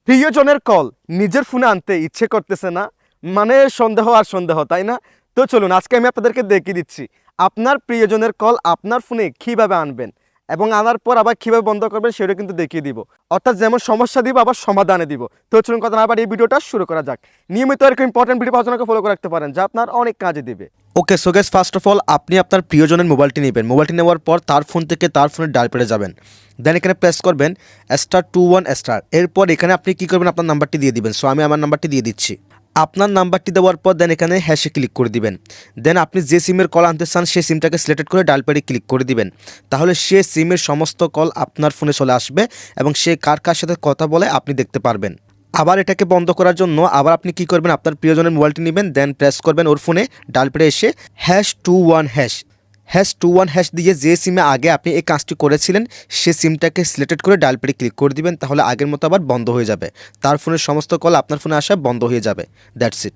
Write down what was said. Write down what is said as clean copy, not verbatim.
প্রিয়জনের কল নিজের ফোনে আনতে ইচ্ছে করতেছে না, মানে সন্দেহ আর সন্দেহ, তাই না? তো চলুন আজকে আমি আপনাদেরকে দেখিয়ে দিচ্ছি আপনার প্রিয়জনের কল আপনার ফোনে কীভাবে আনবেন এবং আনার পর আবার কীভাবে বন্ধ করবেন সেটা কিন্তু দেখিয়ে দিব। অর্থাৎ যেমন সমস্যা দিব আবার সমাধানে দিব। তো চলুন কথা না আবার এই ভিডিওটা শুরু করা যাক। নিয়মিত এরকম ইম্পর্টেন্ট ভিডিও পাওয়ার জন্য ফলো করে রাখতে পারেন, যা আপনার অনেক কাজে দিবে। Okay so guys, first of all আপনি আপনার প্রিয়জনের মোবাইলটি নেবেন। মোবাইলটি নেওয়ার পর তার ফোন থেকে তার ফোনের ডায়াল প্যাডে যাবেন। দেন এখানে প্রেস করবেন *21*। এরপর এখানে আপনি কী করবেন, আপনার নাম্বারটি দিয়ে দিবেন। সো আমি আমার নাম্বারটি দিয়ে দিচ্ছি। আপনার নাম্বারটি দেওয়ার পর দেন এখানে হ্যাশে ক্লিক করে দিবেন। দেন আপনি যে সিমের কল আনতে চান সেই সিমটাকে সিলেক্ট করে ডায়াল প্যাডে ক্লিক করে দিবেন। তাহলে সে সিমের সমস্ত কল আপনার ফোনে চলে আসবে এবং সে কার কার সাথে কথা বলে আপনি দেখতে পারবেন। আবার এটাকে বন্ধ করার জন্য আবার আপনি কি করবেন, আপনার প্রিয়জনের মোবাইলটি নেবেন। দেন প্রেস করবেন ওর ফোনে ডায়াল প্যাডে এসে #21# দিয়ে যে সিমে আগে আপনি এই কাজটি করেছিলেন সে সিমটাকে সিলেক্ট করে ডায়াল প্যাডে ক্লিক করে দিবেন। তাহলে আগের মতো আবার বন্ধ হয়ে যাবে, তার ফোনের সমস্ত কল আপনার ফোনে আসা বন্ধ হয়ে যাবে। That's it.